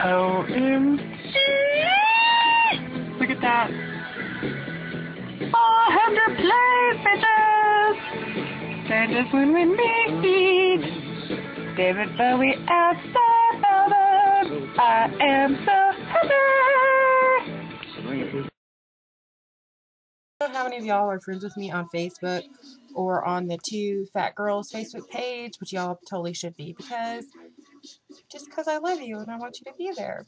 OMG! Look at that. Oh, 100 plays, bitches! Say this when we meet. David Bowie at the Velvet. I am so happy. How many of y'all are friends with me on Facebook or on the Two Fat Girls Facebook page, which y'all totally should be, because I love you and I want you to be there.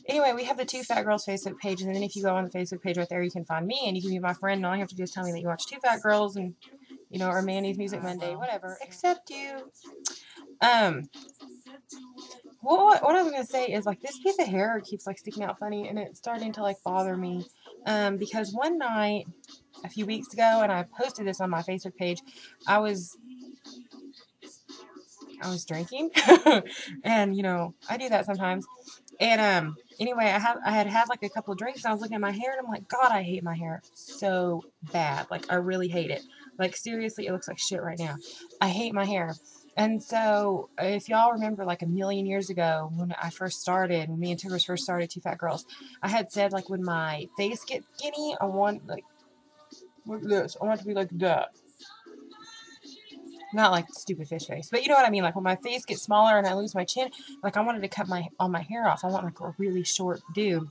Anyway, we have the Two Fat Girls Facebook page, and then if you go on the Facebook page right there, you can find me and you can be my friend, and all you have to do is tell me that you watch Two Fat Girls and, you know, or Mandy's Music Monday, whatever, except you. What I was going to say is, like, this piece of hair keeps, like, sticking out funny, and it's starting to, like, bother me, because one night, a few weeks ago, and I posted this on my Facebook page, I was drinking, and, you know, I do that sometimes, and, anyway, I had like a couple of drinks, and I was looking at my hair, and I'm like, God, I hate my hair so bad, like, I really hate it, like, seriously, it looks like shit right now, I hate my hair. And so, if y'all remember, like, a million years ago, when I first started, when me and Tibbers first started Two Fat Girls, I had said, like, when my face gets skinny, I want, like, look at this, I want it to be like that. Not like stupid fish face, but you know what I mean, like, when my face gets smaller and I lose my chin, like, I wanted to cut all my hair off. I want, like, a really short dude.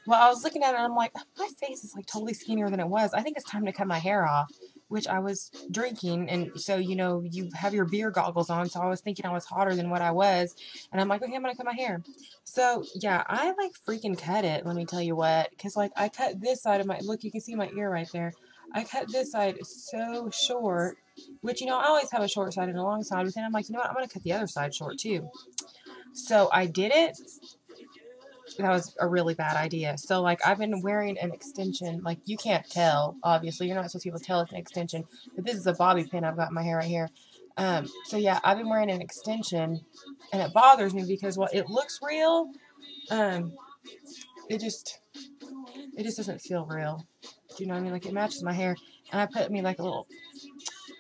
Well, I was looking at it, and I'm like, my face is, like, totally skinnier than it was. I think it's time to cut my hair off, which I was drinking, and so, you know, you have your beer goggles on, so I was thinking I was hotter than what I was, and I'm like, okay, I'm gonna cut my hair. So, yeah, I, like, freaking cut it, let me tell you what, because, like, I cut this side of my, look, you can see my ear right there. I cut this side so short, which, you know, I always have a short side and a long side, but then I'm like, you know what, I'm gonna cut the other side short, too. So, I did it. That was a really bad idea. So, like, I've been wearing an extension. Like, you can't tell, obviously. You're not supposed to be able to tell it's an extension. But this is a bobby pin I've got in my hair right here. So, yeah, I've been wearing an extension. And it bothers me because, while it looks real, it just doesn't feel real. Do you know what I mean? Like, it matches my hair. And I put me, like, a little...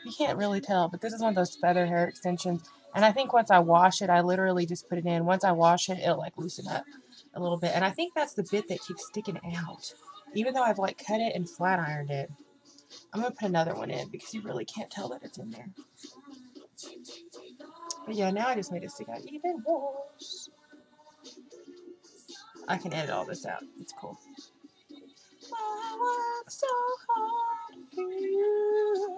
You can't really tell, but this is one of those feather hair extensions. And I think once I wash it, I literally just put it in. Once I wash it, it'll, like, loosen up a little bit, and I think that's the bit that keeps sticking out, even though I've, like, cut it and flat ironed it. I'm gonna put another one in because you really can't tell that it's in there. But yeah, now I just made it stick out even worse. I can edit all this out. It's cool. I work so hard for you.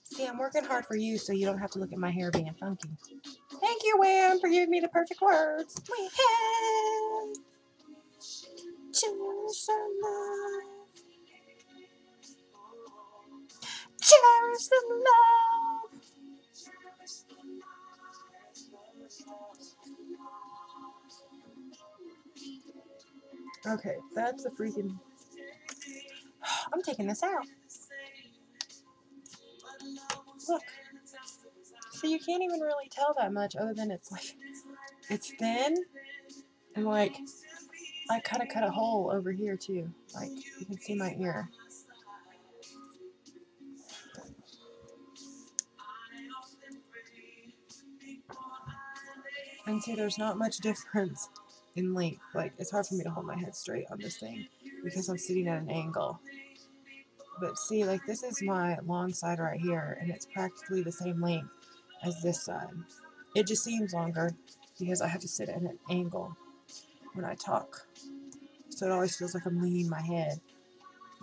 See, I'm working hard for you so you don't have to look at my hair being funky. Thank you, Wham, for giving me the perfect words. We have cherish the love. Cherish the love. Okay, that's a freaking... I'm taking this out. Look. So you can't even really tell that much other than it's like... It's thin. And like... I cut a hole over here too. Like, you can see my ear. And see, there's not much difference in length. Like, it's hard for me to hold my head straight on this thing because I'm sitting at an angle. But see, like, this is my long side right here, and it's practically the same length as this side. It just seems longer because I have to sit at an angle when I talk. So it always feels like I'm leaning my head,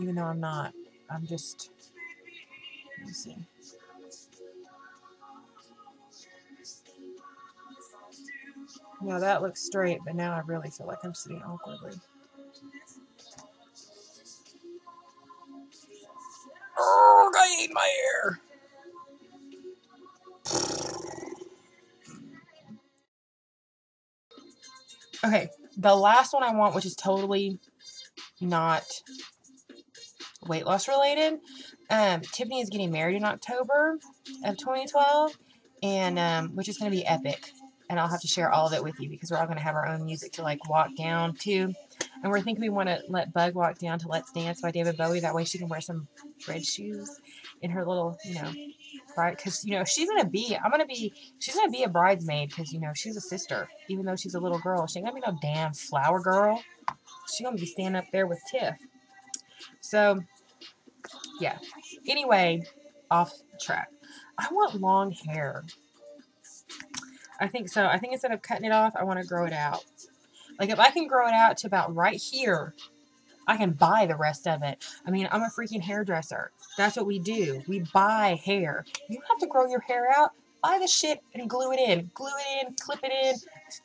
even though I'm not. I'm just... Let me see. Now that looks straight, but now I really feel like I'm sitting awkwardly. Oh, I hate my hair. Okay, the last one I want, which is totally not weight loss related. Tiffany is getting married in October of 2012, and which is going to be epic. And I'll have to share all of it with you because we're all going to have our own music to, like, walk down to. And we're thinking we want to let Bug walk down to Let's Dance by David Bowie. That way she can wear some red shoes in her little, you know, bride. Because, you know, she's going to be a bridesmaid because, you know, she's a sister. Even though she's a little girl. She ain't going to be no damn flower girl. She's going to be standing up there with Tiff. So, yeah. Anyway, off track. I want long hair. I think so. I think instead of cutting it off, I want to grow it out. Like, if I can grow it out to about right here, I can buy the rest of it. I mean, I'm a freaking hairdresser. That's what we do. We buy hair. You don't have to grow your hair out. Buy the shit and glue it in. Glue it in, clip it in,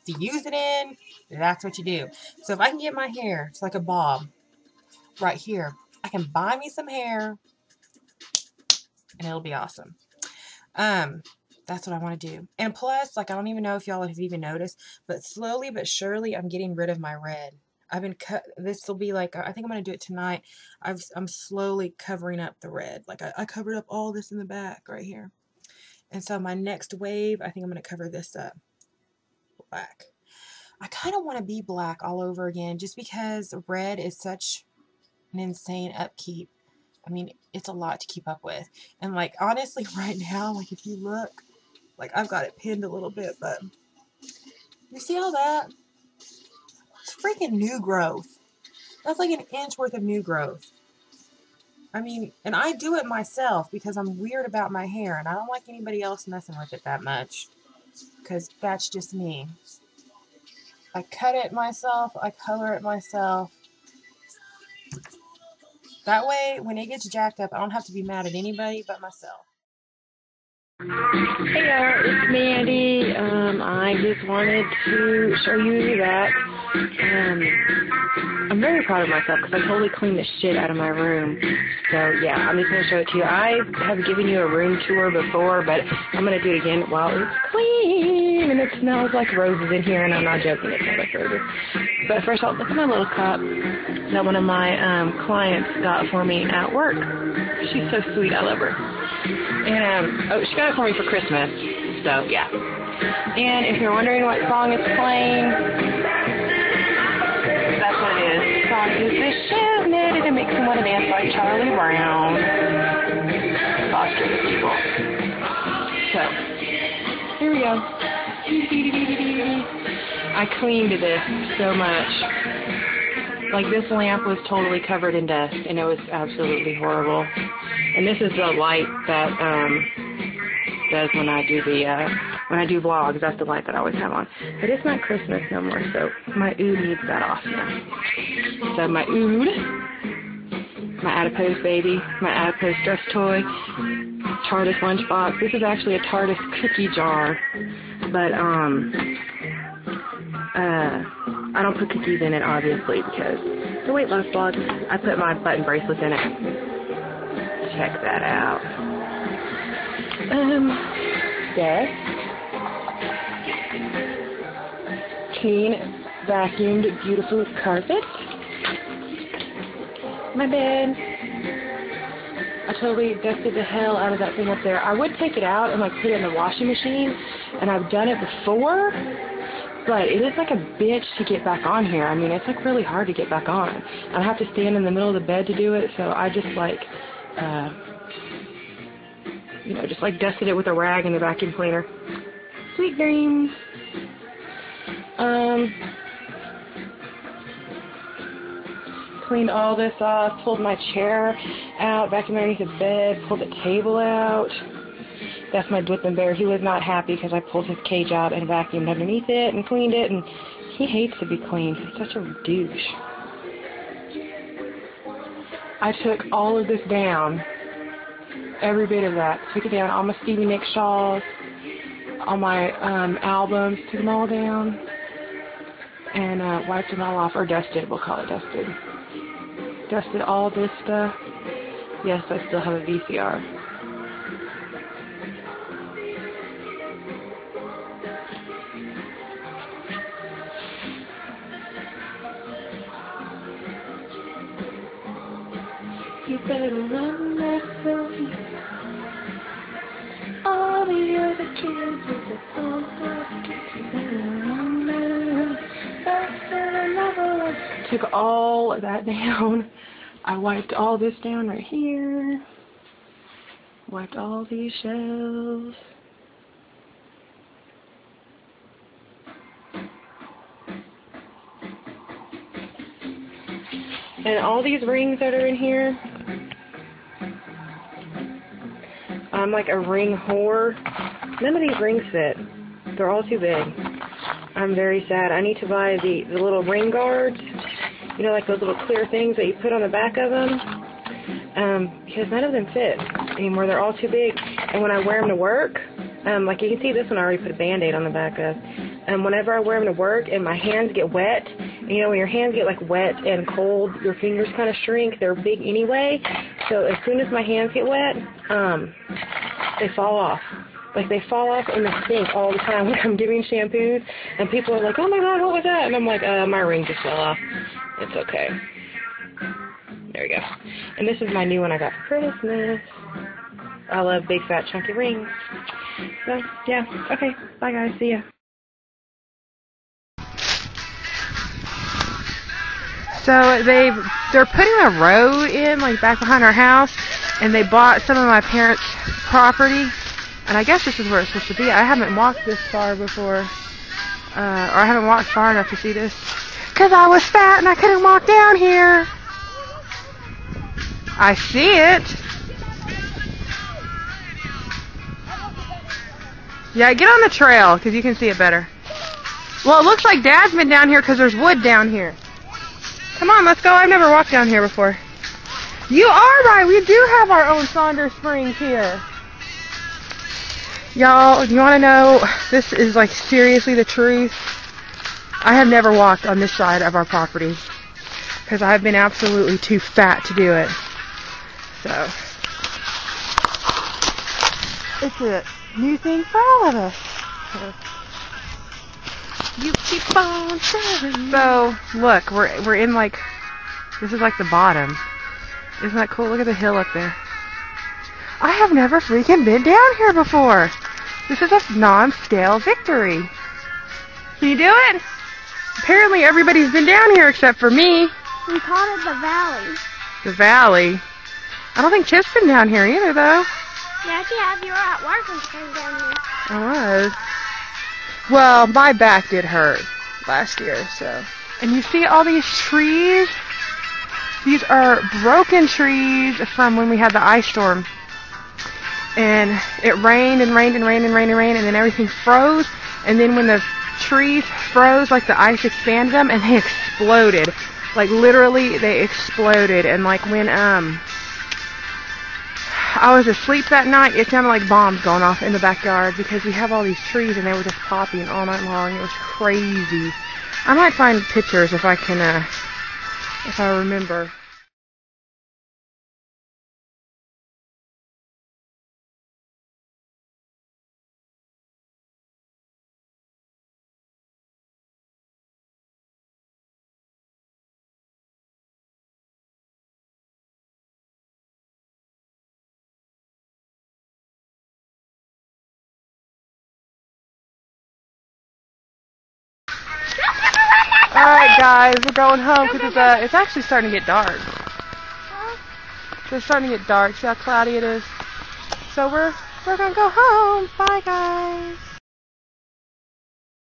fuse it in. That's what you do. So if I can get my hair to like a bob right here, I can buy me some hair and it'll be awesome. That's what I want to do. And plus, like, I don't even know if y'all have even noticed, but slowly but surely, I'm getting rid of my red. I've been this will be like, I think I'm going to do it tonight. I'm slowly covering up the red. Like, I covered up all this in the back right here. And so my next wave, I think I'm going to cover this up. Black. I kind of want to be black all over again just because red is such an insane upkeep. I mean, it's a lot to keep up with. And, like, honestly, right now, like, if you look, like, I've got it pinned a little bit, but you see all that? It's freaking new growth. That's like an inch worth of new growth. I mean, and I do it myself because I'm weird about my hair, and I don't like anybody else messing with it that much because that's just me. I cut it myself. I color it myself. That way, when it gets jacked up, I don't have to be mad at anybody but myself. Hey there, it's Mandy. I just wanted to show you that I'm very proud of myself because I totally cleaned the shit out of my room. So yeah, I'm just going to show it to you. I have given you a room tour before, but I'm going to do it again while it's clean and it smells like roses in here, and I'm not joking, it smells like roses. But first off, look at my little cup that one of my clients got for me at work. She's so sweet, I love her. And she got it for me for Christmas, so yeah. And if you're wondering what song it's playing, that's what it is. The song is "This Shit Knitted and Makes Me Want to Dance" by Charlie Brown. Foster the people. So, here we go. I cleaned this so much. Like, this lamp was totally covered in dust, and it was absolutely horrible. And this is the light that does when I do vlogs. That's the light that I always have on. But it's not Christmas no more, so my oud needs that off now. So my oud, my adipose baby, my adipose dress toy, TARDIS lunchbox. This is actually a TARDIS cookie jar, but I don't put cookies in it, obviously, because the weight loss vlog, I put my button bracelets in it. Check that out. Desk. Clean, vacuumed, beautiful carpet. My bed. I totally dusted the hell out of that thing up there. I would take it out and, like, put it in the washing machine, and I've done it before. But it is like a bitch to get back on here. I mean, it's like really hard to get back on. I have to stand in the middle of the bed to do it, so I just like, just like dusted it with a rag in the vacuum cleaner. Sweet dreams. Cleaned all this off, pulled my chair out, back underneath the bed, pulled the table out. That's my Dwippin' Bear. He was not happy because I pulled his cage out and vacuumed underneath it and cleaned it, and he hates to be cleaned. He's such a douche. I took all of this down, every bit of that. Took it down, all my Stevie Nicks shawls, all my albums, took them all down, and wiped them all off, or dusted, we'll call it dusted. Dusted all this stuff. Yes, I still have a VCR. You better run that way. All the other kids with the phone, you better run that way. took all of that down. I wiped all this down right here. Wiped all these shelves. And all these rings that are in here, I'm like a ring whore. None of these rings fit. They're all too big. I'm very sad. I need to buy the little ring guards. You know, like those little clear things that you put on the back of them. Because none of them fit anymore. They're all too big. And when I wear them to work, like you can see this one I already put a Band-Aid on the back of. Whenever I wear them to work and my hands get wet, you know, when your hands get like wet and cold, your fingers kind of shrink. They're big anyway. So as soon as my hands get wet, they fall off. Like they fall off in the sink all the time when I'm giving shampoos. And people are like, oh my God, what was that? And I'm like, my ring just fell off. It's okay. There we go. And this is my new one I got for Christmas. I love big, fat, chunky rings. So, yeah. Okay. Bye, guys. See ya. So they're putting a road in, like back behind our house, and they bought some of my parents' property, and I guess this is where it's supposed to be. I haven't walked this far before, or I haven't walked far enough to see this, because I was fat and I couldn't walk down here. I see it. Yeah, get on the trail, because you can see it better. Well, it looks like Dad's been down here because there's wood down here. Come on, let's go. I've never walked down here before. You are right. We do have our own Saunders Springs here. Y'all, you want to know, this is like seriously the truth. I have never walked on this side of our property because I've been absolutely too fat to do it. So, it's a new thing for all of us. So, you keep on sharing. So, look, we're in like, this is like the bottom. Isn't that cool? Look at the hill up there. I have never freaking been down here before. This is a non-scale victory. Can you do it? Apparently everybody's been down here except for me. We call it the valley. The valley? I don't think Chip's been down here either, though. Yeah, you have. You were at work when you came down here. I was. Well, my back did hurt last year, so. And you see all these trees? These are broken trees from when we had the ice storm. And it rained and rained and rained and rained and rained, and then everything froze. And then when the trees froze, like the ice expanded them, and they exploded. Like literally, they exploded. And like when I was asleep that night, it sounded like bombs going off in the backyard because we have all these trees and they were just popping all night long. It was crazy. I might find pictures if I can, if I remember. Alright guys, we're going home because it's actually starting to get dark. It's starting to get dark. See how cloudy it is? So we're going to go home. Bye guys.